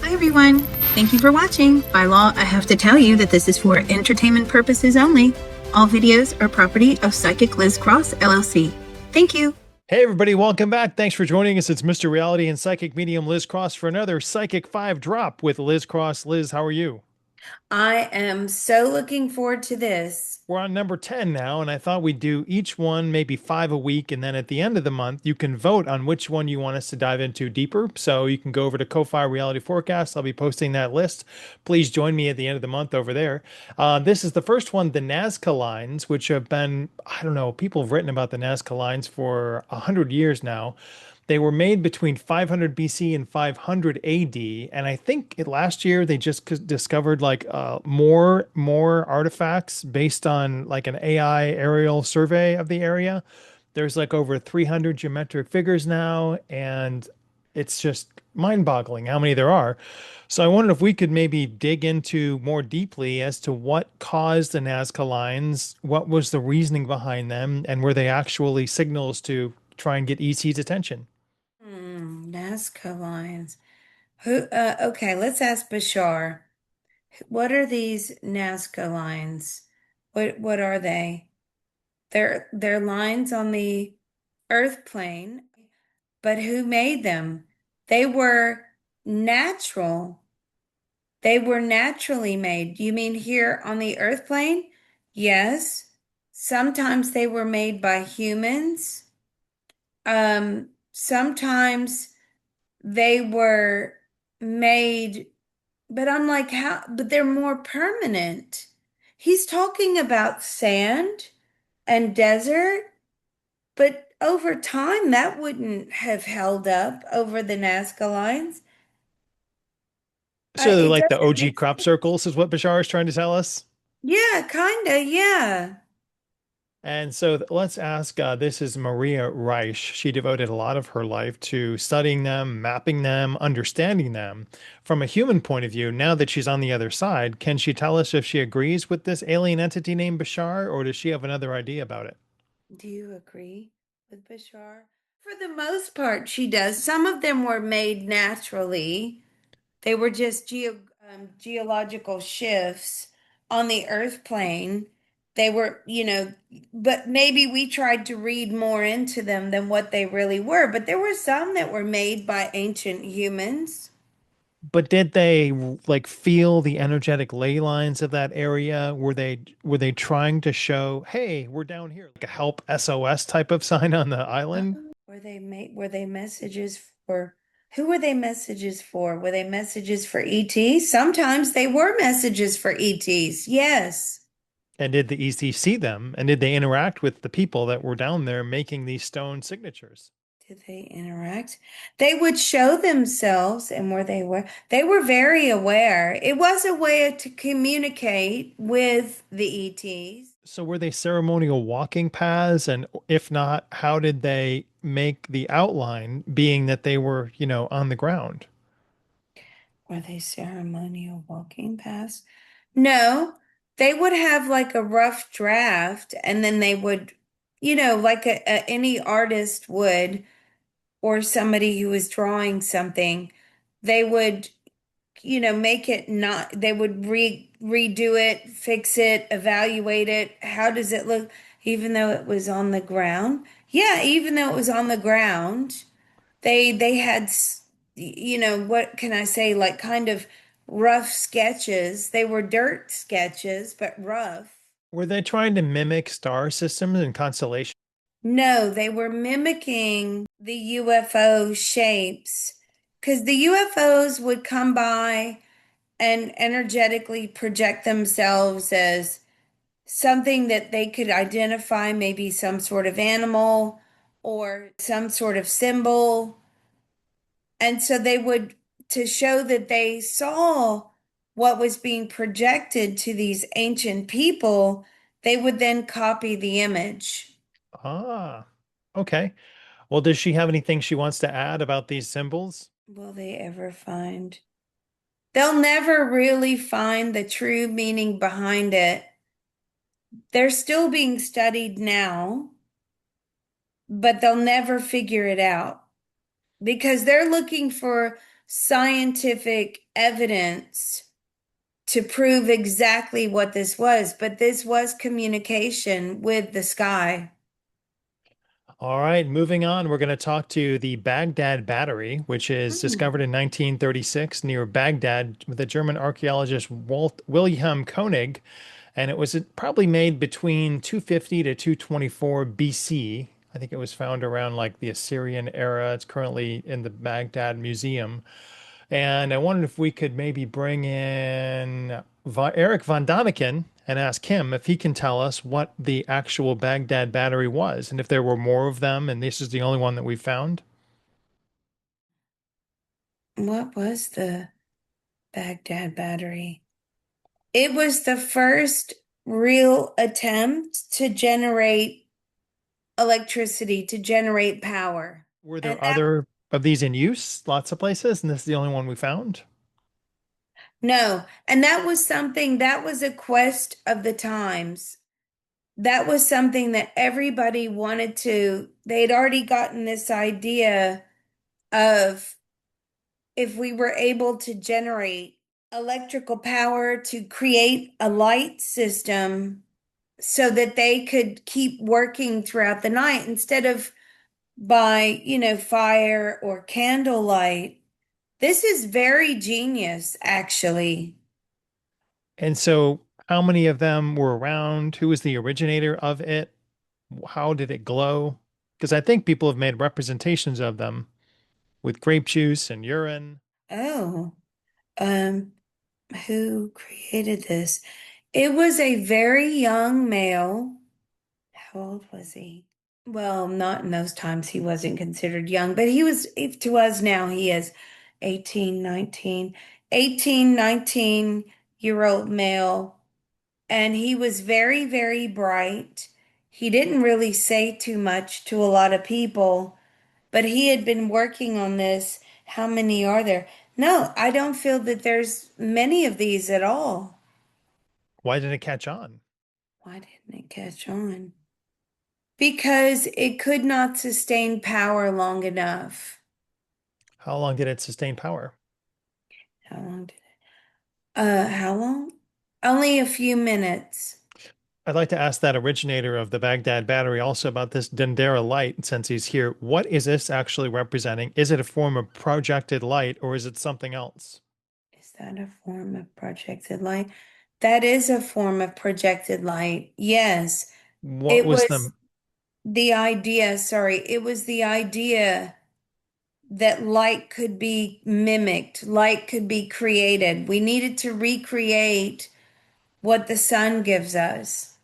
Hi everyone. Thank you for watching. By law, I have to tell you that this is for entertainment purposes only. All videos are property of Psychic Liz Cross, LLC. Thank you. Hey everybody, welcome back. Thanks for joining us. It's Mr. Reality and Psychic Medium Liz Cross for another Psychic 5 Drop with Liz Cross. Liz, how are you? I am so looking forward to this. We're on number 10 now, and I thought we'd do each one, maybe 5 a week, and then at the end of the month, you can vote on which one you want us to dive into deeper. So you can go over to Ko-Fi Reality Forecast. I'll be posting that list. Please join me at the end of the month over there. This is the first one, the Nazca Lines, which have been, I don't know, people have written about the Nazca Lines for 100 years now. They were made between 500 BC and 500 AD, and I think last year they just discovered like more artifacts based on like an AI aerial survey of the area. There's like over 300 geometric figures now, and it's just mind-boggling how many there are. So I wondered if we could maybe dig into more deeply as to what caused the Nazca lines, what was the reasoning behind them, and were they actually signals to try and get ET's attention? Nazca Lines. Okay, let's ask Bashar. What are these Nazca lines? What are they? They're lines on the earth plane, but who made them? They were natural. They were naturally made. You mean here on the earth plane? Yes. Sometimes they were made by humans. Sometimes they were made, but I'm like, how? But they're more permanent. He's talking about sand and desert, but over time, that wouldn't have held up over the Nazca lines. So It like the doesn't OG make crop sense. circles is what Bashar is trying to tell us. Yeah, kinda, yeah. And so let's ask, this is Maria Reich. She devoted a lot of her life to studying them, mapping them, understanding them. From a human point of view, now that she's on the other side, can she tell us if she agrees with this alien entity named Bashar, or does she have another idea about it? Do you agree with Bashar? For the most part, she does. Some of them were made naturally. They were just geological shifts on the earth plane. They were, but maybe we tried to read more into them than what they really were. But there were some that were made by ancient humans. But did they like feel the energetic ley lines of that area? Were they trying to show, hey, we're down here, like a help SOS type of sign on the island? Were they messages for who were they messages for? Were they messages for ETs? Sometimes they were messages for ETs. Yes. And did the EC see them? And did they interact with the people that were down there making these stone signatures? Did they interact? They would show themselves and where they were very aware. It was a way to communicate with the ETs. So were they ceremonial walking paths? And if not, how did they make the outline, being that they were, on the ground? Were they ceremonial walking paths? No, they would have like a rough draft and then they would, like any artist would, or somebody who was drawing something, they would, make it not, they would redo it, fix it, evaluate it. How does it look, even though it was on the ground? Yeah, even though it was on the ground, they had, what can I say, like kind of rough sketches. They were dirt sketches, but rough. Were they trying to mimic star systems and constellations? No, they were mimicking the UFO shapes because the UFOs would come by and energetically project themselves as something that they could identify, maybe some sort of animal or some sort of symbol. And so they would, to show that they saw what was being projected to these ancient people, they would then copy the image. Ah, okay. Well, does she have anything she wants to add about these symbols? Will they ever find? They'll never really find the true meaning behind it. They're still being studied now, but they'll never figure it out because they're looking for scientific evidence to prove exactly what this was, but this was communication with the sky. All right, moving on, we're going to talk to the Baghdad Battery, which is Hmm. discovered in 1936 near Baghdad with the German archaeologist Wilhelm Koenig, and it was probably made between 250 to 224 BC. I think it was found around like the Assyrian era. It's currently in the Baghdad Museum. And I wondered if we could maybe bring in Eric von Daniken and ask him if he can tell us what the actual Baghdad battery was and if there were more of them and this is the only one that we found. What was the Baghdad Battery? It was the first real attempt to generate electricity, to generate power. Were And there other of these in use? Lots of places, and this is the only one we found? no, and that was something that was a quest of the times. That was something that everybody wanted to, they'd already gotten this idea of if we were able to generate electrical power to create a light system so that they could keep working throughout the night instead of by, fire or candlelight. This is very genius, actually. And so, how many of them were around? Who was the originator of it? How did it glow? Because I think people have made representations of them with grape juice and urine. Oh, um, who created this? It was a very young male. How old was he? Well, not in those times. He wasn't considered young, but he was, if to us now, he is 18, 19, 18, 19-year-old male. And he was very, very bright. He didn't really say too much to a lot of people, but he had been working on this. How many are there? No, I don't feel that there's many of these at all. Why did it catch on? Why didn't it catch on? Because it could not sustain power long enough. How long did it sustain power? How long did how long? Only a few minutes. I'd like to ask that originator of the Baghdad battery also about this Dendera light, since he's here. What is this actually representing? Is it a form of projected light or is it something else? Is that a form of projected light? That is a form of projected light. Yes. What It was was the, the idea, sorry, it was the idea that light could be mimicked, light could be created. We needed to recreate what the sun gives us.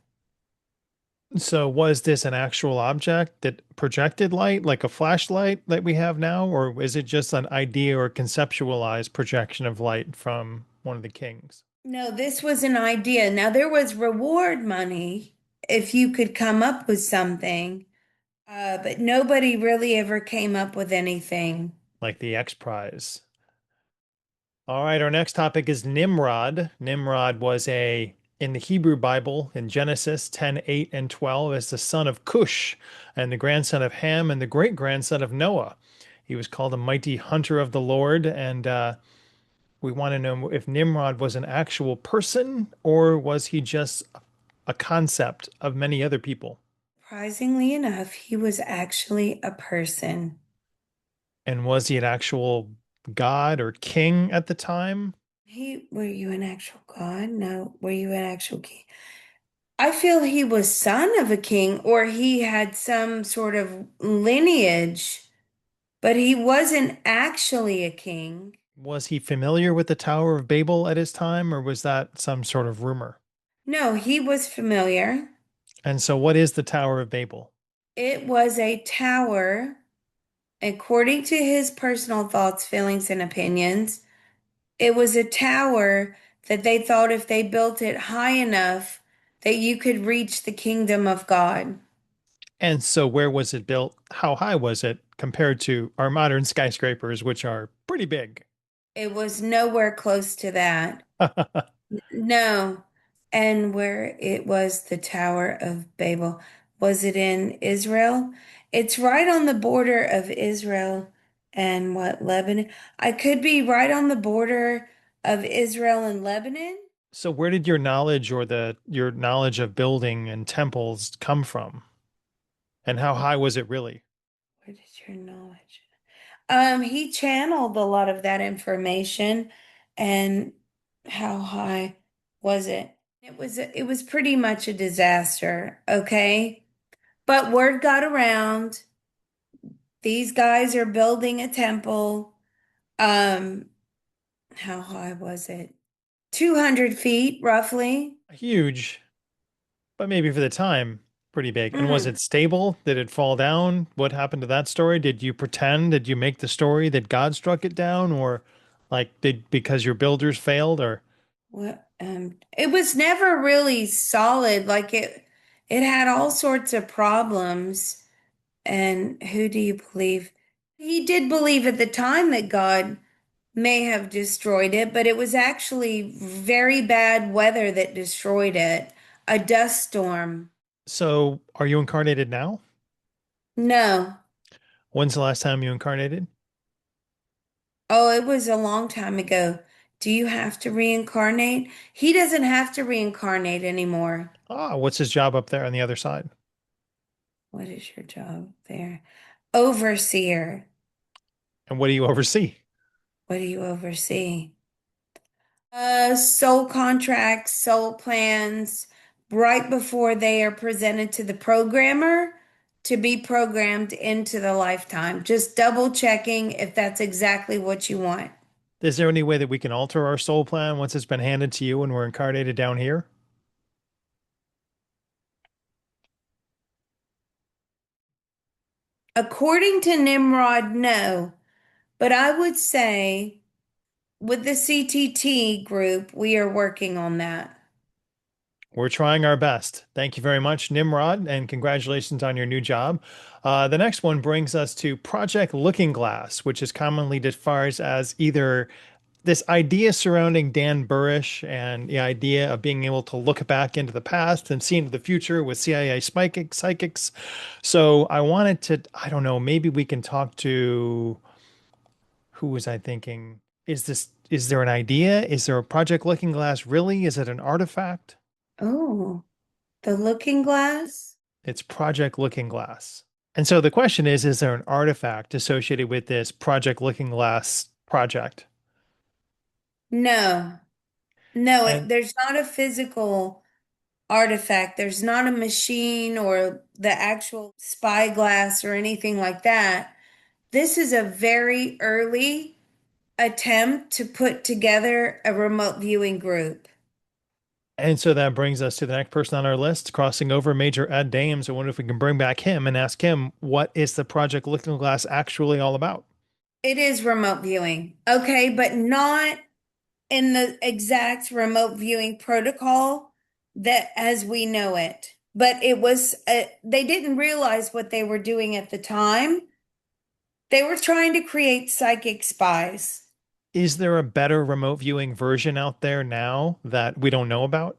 so was this an actual object that projected light, like a flashlight that we have now, or is it just an idea or conceptualized projection of light from one of the kings? No, this was an idea. Now, there was reward money if you could come up with something, but nobody really ever came up with anything. Like the X Prize. All right, our next topic is Nimrod. Nimrod was in the Hebrew Bible, in Genesis 10, 8, and 12, as the son of Cush and the grandson of Ham and the great grandson of Noah. He was called a mighty hunter of the Lord. And we want to know if Nimrod was an actual person or was he just a concept of many other people? Surprisingly enough, he was actually a person. And was he an actual god or king at the time? Were you an actual god? No, were you an actual king? I feel he was son of a king or he had some sort of lineage, but he wasn't actually a king. Was he familiar with the Tower of Babel at his time, or was that some sort of rumor? No, he was familiar. And so, what is the Tower of Babel? It was a tower, according to his personal thoughts, feelings, and opinions. It was a tower that they thought if they built it high enough that you could reach the kingdom of God. And so, where was it built? How high was it compared to our modern skyscrapers, which are pretty big? It was nowhere close to that. No. And where it was the Tower of Babel, was it in Israel? It's right on the border of Israel. And what, Lebanon? I could be right on the border of Israel and Lebanon. So where did your knowledge or your knowledge of building and temples come from? And how high was it really? Where did your knowledge? He channeled a lot of that information. And how high was it? It was pretty much a disaster, okay? But word got around. These guys are building a temple. Um, how high was it? 200 feet, roughly. Huge, but maybe for the time, pretty big. And was Mm. it stable? Did it fall down? What happened to that story? Did you pretend? Did you make the story that God struck it down, or like did because your builders failed, or What, it was never really solid. Like it had all sorts of problems. And who do you believe? He did believe at the time that God may have destroyed it, but it was actually very bad weather that destroyed it. A dust storm. so are you incarnated now? No. When's the last time you incarnated? Oh, it was a long time ago. Do you have to reincarnate? He doesn't have to reincarnate anymore. Ah, what's his job up there on the other side? What is your job there? Overseer. And what do you oversee? What do you oversee? Soul contracts, soul plans, right before they are presented to the programmer to be programmed into the lifetime. Just double checking if that's exactly what you want. Is there any way that we can alter our soul plan once it's been handed to you and we're incarnated down here? According to Nimrod, no. But I would say with the CTT group, we are working on that. We're trying our best. Thank you very much, Nimrod, and congratulations on your new job. The next one brings us to Project Looking Glass, which is commonly defined as either this idea surrounding Dan Burrish and the idea of being able to look back into the past and see into the future with CIA psychics. So I wanted to, I don't know, maybe we can talk to who was I thinking? Is there an idea? Is there a Project Looking Glass really? Is it an artifact? Oh, the looking glass? It's Project Looking Glass. And so the question is there an artifact associated with this Project Looking Glass project? No, no, And there's not a physical artifact. There's not a machine or the actual spyglass or anything like that. This is a very early attempt to put together a remote viewing group. and so that brings us to the next person on our list, crossing over Major Ed Dames. I wonder if we can bring back him and ask him what is the Project Looking Glass actually all about? It is remote viewing, okay, but not in the exact remote viewing protocol that as we know it. But it was, they didn't realize what they were doing at the time. They were trying to create psychic spies. Is there a better remote viewing version out there now that we don't know about?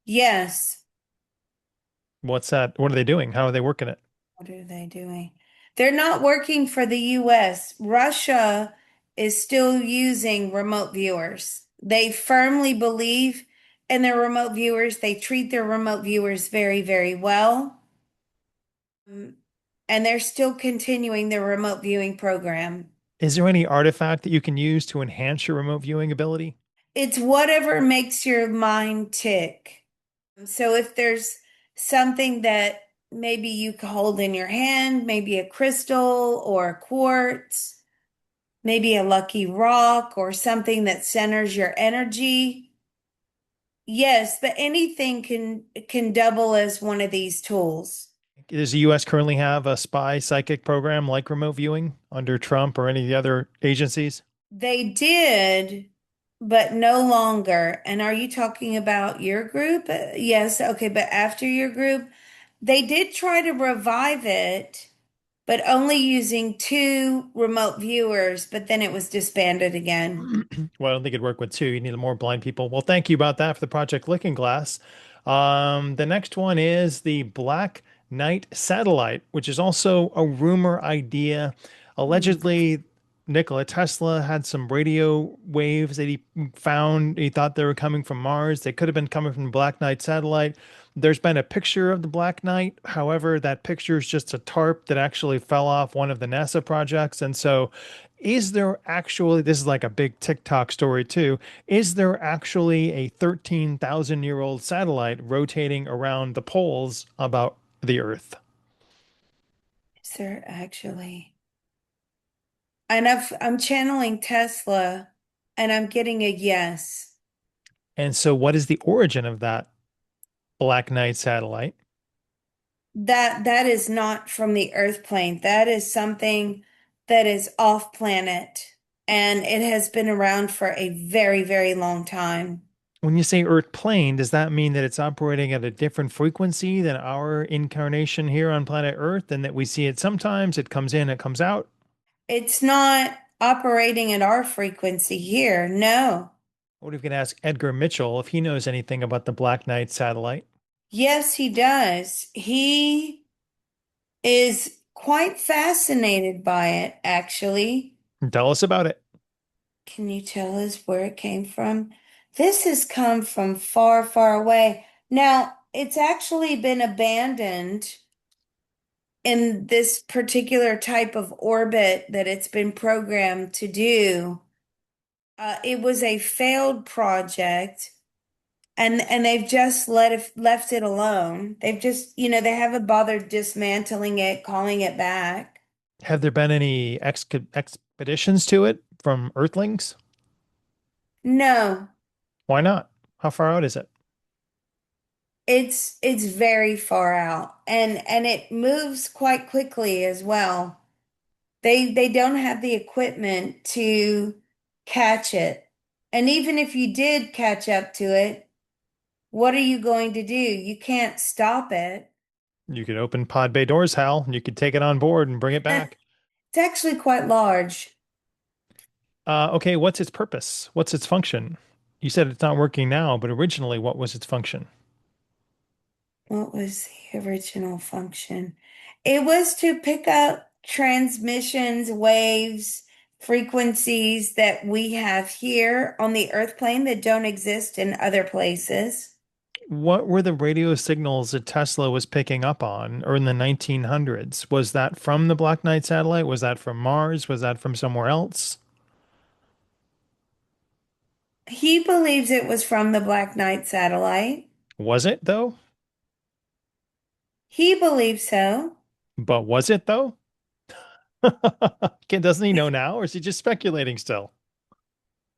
Yes. What's that? What are they doing? How are they working it? What are they doing? They're not working for the US. Russia is still using remote viewers. They firmly believe in their remote viewers. They treat their remote viewers very, very well. And they're still continuing their remote viewing program. Is there any artifact that you can use to enhance your remote viewing ability? It's whatever makes your mind tick. So if there's something that maybe you could hold in your hand, maybe a crystal or a quartz, maybe a lucky rock or something that centers your energy. Yes, but anything can double as one of these tools. Does the US currently have a spy psychic program like remote viewing under Trump or any of the other agencies? They did, but no longer. And are you talking about your group? Yes, okay, but after your group, they did try to revive it, but only using two remote viewers, but then it was disbanded again. Well, I don't think it'd work with two. You need more blind people. Well, thank you about that for the Project Looking Glass. The next one is the Black Knight satellite, which is also a rumor idea. Hmm. Allegedly, Nikola Tesla had some radio waves that he found. He thought they were coming from Mars. They could have been coming from the Black Knight satellite. There's been a picture of the Black Knight. However, that picture is just a tarp that actually fell off one of the NASA projects. And so, is there actually, this is like a big TikTok story too, is there actually a 13,000-year-old satellite rotating around the poles about the Earth? Is there actually? I'm channeling Tesla and I'm getting a yes. And so, what is the origin of that Black Knight satellite? That is not from the Earth plane. That is something that is off planet and it has been around for a very, very long time. When you say Earth plane, does that mean that it's operating at a different frequency than our incarnation here on planet Earth, and that we see it sometimes, it comes in, it comes out? It's not operating at our frequency here. No. What if we can ask Edgar Mitchell if he knows anything about the Black Knight satellite? Yes, he does. He is quite fascinated by it, actually. Tell us about it. Can you tell us where it came from? This has come from far, far away. Now, it's actually been abandoned in this particular type of orbit that it's been programmed to do. It was a failed project. And they've just left it alone. They've just, they haven't bothered dismantling it, calling it back. Have there been any expeditions to it from Earthlings? No, Why not? How far out is it? it's very far out and it moves quite quickly as well. They don't have the equipment to catch it. And even if you did catch up to it, what are you going to do? You can't stop it. You could open pod bay doors, Hal, and you could take it on board and bring it back. It's actually quite large. Okay, what's its purpose? What's its function? You said it's not working now, but originally, what was its function? What was the original function? It was to pick up transmissions, waves, frequencies that we have here on the Earth plane that don't exist in other places. What were the radio signals that Tesla was picking up on, or in the 1900s? Was that from the Black Knight satellite? Was that from Mars? Was that from somewhere else? He believes it was from the Black Knight satellite. Was it though? He believes so. But was it though? Doesn't he know now, or is he just speculating still?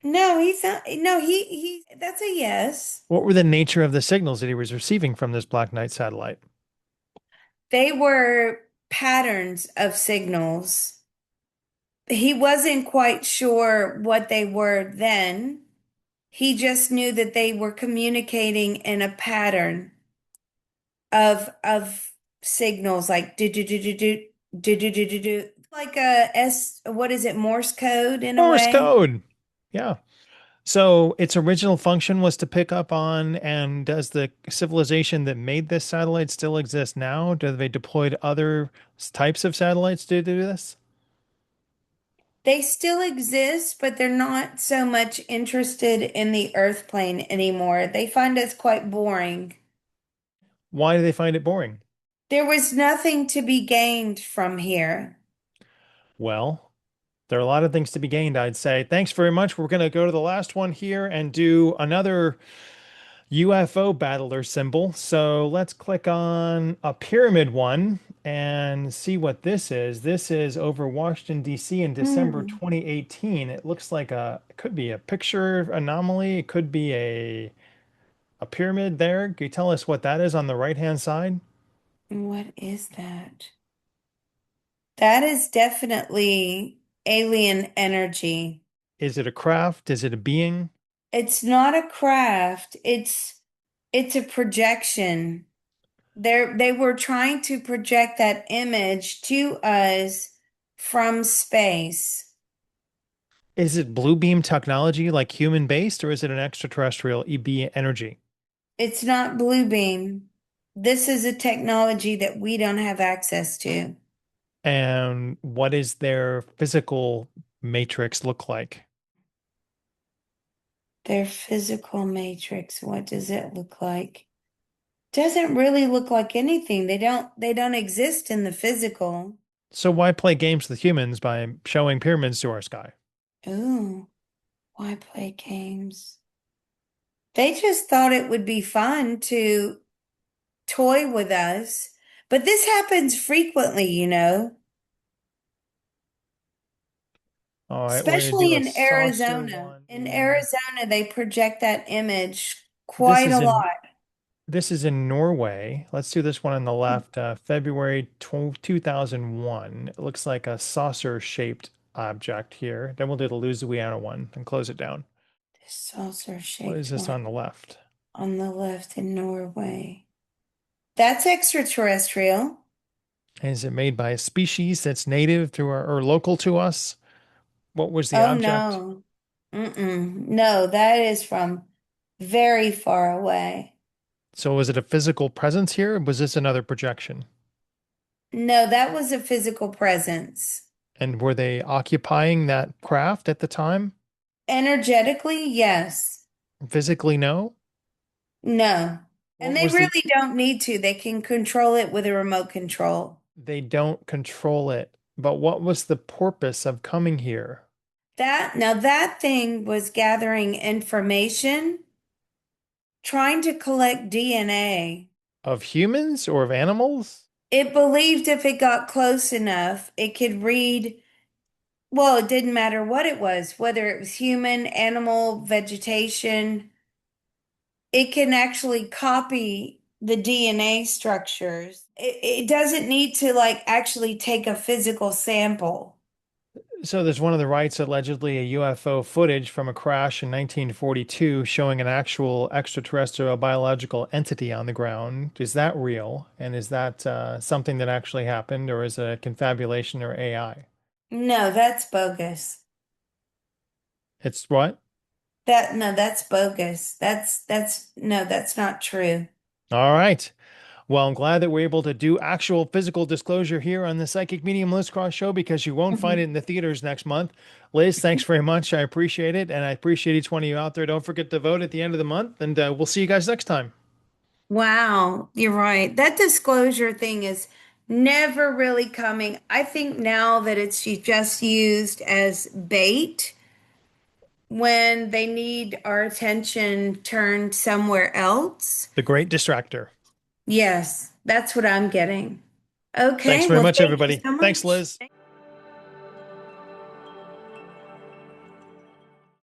No, he's not. No, that's a yes. What were the nature of the signals that he was receiving from this Black Knight satellite? They were patterns of signals. He wasn't quite sure what they were then. He just knew that they were communicating in a pattern of signals like do do do do do do do do do do like a S, what is it, Morse code in a Morse way. code. Yeah. So its original function was to pick up on, and does the civilization that made this satellite still exist now? Do they deployed other types of satellites to do this? They still exist, but they're not so much interested in the Earth plane anymore. They find us quite boring. Why do they find it boring? There was nothing to be gained from here. Well, there are a lot of things to be gained, I'd say. Thanks very much. We're going to go to the last one here and do another UFO battler symbol. So let's click on a pyramid one and see what this is. This is over Washington, D.C. in December Hmm. 2018. It looks like it could be a picture anomaly. It could be a pyramid there. Can you tell us what that is on the right-hand side? What is that? That is definitely alien energy. Is it a craft? Is it a being? It's not a craft. It's a projection. They were trying to project that image to us from space. Is it blue beam technology like human based, or is it an extraterrestrial EB energy? It's not blue beam. This is a technology that we don't have access to. And what is their physical matrix look like? Their physical matrix, what does it look like? Doesn't really look like anything. They don't exist in the physical. So why play games with humans by showing pyramids to our sky? Ooh, why play games? They just thought it would be fun to toy with us. But this happens frequently, All right, we're gonna especially do a in saucer Arizona. one In in Arizona, they project that image this quite is a in lot. this is in Norway. Let's do this one on the left, February 2001. It looks like a saucer-shaped object here. Then we'll do the Louisiana one and close it down. This saucer What is shaped this one on the left? on the left in Norway. That's extraterrestrial. Is it made by a species that's native to our or local to us? What was the Oh object? no. Mm-mm. No, that is from very far away. So was it a physical presence here? Or was this another projection? No, that was a physical presence. And were they occupying that craft at the time? Energetically, yes. Physically, no. No. And What they was the really don't need to. They can control it with a remote control. they don't control it. But what was the purpose of coming here? That thing was gathering information, trying to collect DNA. Of humans or of animals? It believed if it got close enough, it could read, well, it didn't matter what it was, whether it was human, animal, vegetation, it can actually copy the DNA structures. It doesn't need to like actually take a physical sample. So there's one of the rights allegedly a UFO footage from a crash in 1942 showing an actual extraterrestrial biological entity on the ground. Is that real? And is that something that actually happened, or is it a confabulation or AI? No, that's bogus. It's what? No, that's bogus. That's no, that's not true. All right. Well, I'm glad that we're able to do actual physical disclosure here on the Psychic Medium Liz Cross Show because you won't find it in the theaters next month. Liz, thanks very much. I appreciate it. And I appreciate each one of you out there. Don't forget to vote at the end of the month. And we'll see you guys next time. Wow, you're right. That disclosure thing is never really coming. I think now that it's just used as bait when they need our attention turned somewhere else. The Great Distractor. Yes, that's what I'm getting. Thanks Okay, very well, much, thank you everybody. so Thanks, much. Liz.